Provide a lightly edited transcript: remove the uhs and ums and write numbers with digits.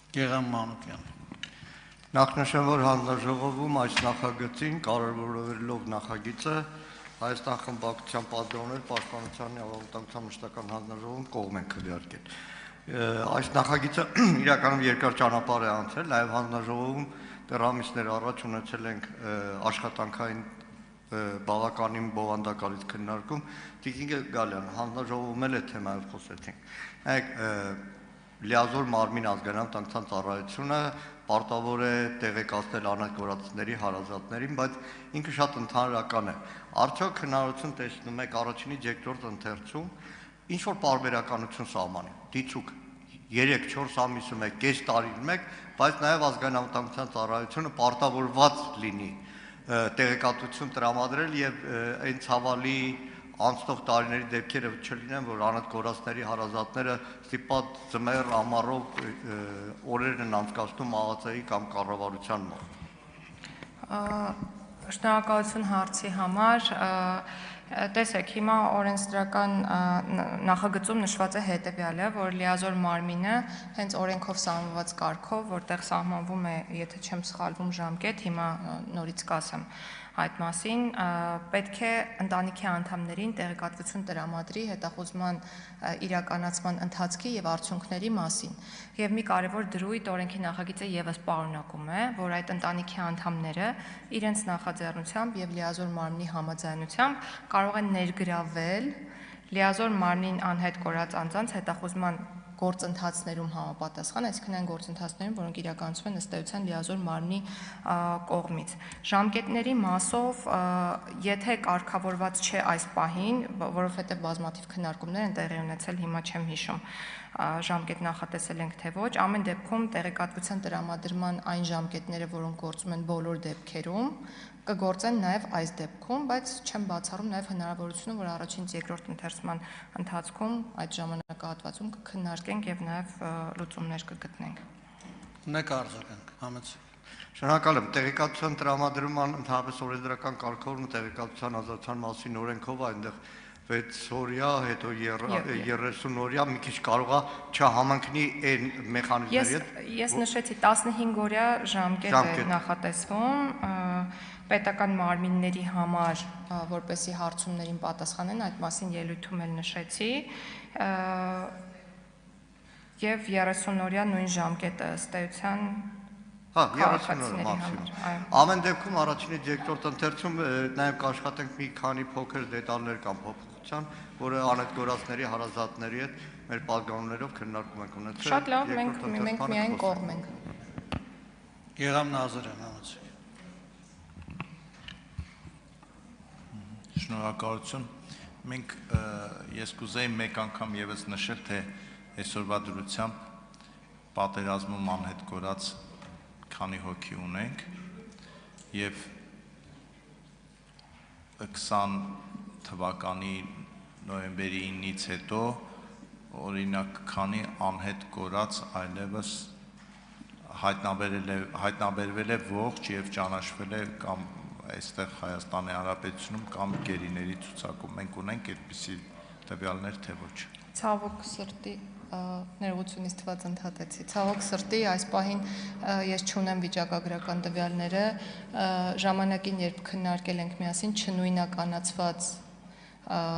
Գեղամ Մանուկյան։ Նախնշան, որ հանձնաժողովում այս նախագծին կարևորելով նախագիծը Հայաստան խմբակցության պատգամներ Պաշտպանության եւ անվտանգության մշտական հանձնաժողովում կողմ են քվեարկել։ Այս նախագիծը իրականում երկար ճանապարհ է անցել, նաեւ հանձնաժողովում դեռ ամիսներ առաջ ունեցել ենք աշխատանքային բավականին բովանդակալից քննարկում։ Տիկին Գալյան, հանձնաժողովում էլ է թեմայով խոսեցինք։ Նայեք, լիազոր մարմին ազգային անվտանգության ծառայությունը պարտավոր է տեղեկացնել անհատգործների հարազատներին, բայց ինքը շատ ընդհանրական է։ Արդյոք հնարավորություն տեսնում եք առաջինից երկրորդ ընթերցում ինչ որ պարբերականություն սահմանի, դիցուկ 3-4 ամիսում է, կես տարին մեկ, բայց նաև ազգային անվտանգության ծառայությունը պարտավորված լինի տեղեկատվություն տրամադրել եւ այն ցավալի անցնող տարիների դեպքերը չլինեն, որ անհատգործների հարազատները ստիպված ձմեռ ամառով օրերն են անցկացնում մահացեի կամ կառավարության մոտ։ Շնորհակալություն հարցի համար։ Տեսեք, հիմա օրենսդրական նախագծում նշված է հետևյալը, որ լիազոր մարմինը հենց օրենքով սահմանված կարգով, որտեղ սահմանվում է, եթե չեմ սխալվում, ժամկետ, հիմա նորից կասեմ այդ մասին, պետք է ընտանիքի անդամներին տեղեկատվություն տրամադրի հետախուզման իրականացման ընթացքի եւ արդյունքների մասին։ Եվ մի կարևոր դրույթ օրենքի նախագիծը եւս պարունակում է, որ այդ ընտանիքի անդամները իրենց նախաձեռնությամբ եւ լիազոր մարմնի համաձայնությամբ կարող են ներգրավել լիազոր մարմնին անհետ կորած անձանց հետախուզման գործընթացներում համապատասխան, այսինքն այն գործընթացներում, որոնք իրականացվում են ըստ էության լիազոր մարմնի կողմից։ Ժամկետների մասով, եթե կարգավորված չէ այս պահին, որովհետև բազմաթիվ քննարկումներ են տեղի ունեցել, հիմա չեմ հիշում, ժամկետ նախատեսել ենք թե ոչ, ամեն դեպքում տեղեկատվության տրամադրման այն ժամկետները, որոնք գործում են բոլոր դեպքերում, կգործեն նաև այս դեպքում, բայց չեմ բացառում նաև հնարավորությունը, որ առաջինից երկրորդ ընթերցման ընթացքում այդ ժամանակահատվածում կքննարկենք եւ նաև լուծումներ կգտնենք։ Ունեք արձագանք, համեցեք։ Շնորհակալ եմ, տեղեկատվության տրամադրման ընդհանրապես օրենսդրական կարգավորումը տեղեկատվության ազատության մասին օրենքով այնտեղ 6 օրյա, հետո 30 օրյա մի քիչ կարող է չհամընկնի այն մեխանիզմների հետ։ Ես նշեցի 15 օրյա ժամկետ է նախատեսվում պետական մարմինների համար, որպեսզի հարցումներին պատասխանեն, այդ մասին ելույթում էլ նշեցի, եւ 30 օրյա նույն ժամկետը ըստ էության 30 օր մաքսիմում։ Ամեն դեպքում առաջինից երկրորդ ընթերցում նաև կաշխատենք մի քանի փոքր դետալներ կամ փոփոխության, որը անհատգործների հարազատների հետ մեր պատգամներով քննարկում ենք ունեցել։ Շատ լավ, մենք միայն կողմ ենք։ Գեղամ Նազարյան, համեցեք։ Շնորհակալություն։ Մենք ես կուզեի մեկ անգամ եւս նշել, թե այսօրվա դրությամբ պատերազմում անհետ կորած քանի հոգի ունենք եւ 20 թվականի նոյեմբերի 9-ից հետո օրինակ քանի անհետ կորած այլևս հայտնաբերվել է ողջ եւ ճանաչվել է կամ այստեղ Հայաստանի Հանրապետությունում կամ գերիների ցուցակում մենք ունենք այդպիսի տվյալներ թե ոչ։ Ցավոք սրտի ներողությունից թված ընդհատեցի։ Ցավոք սրտի այս պահին ես չունեմ վիճակագրական տվյալները, ժամանակին երբ քննարկել ենք միասին չնույնականացված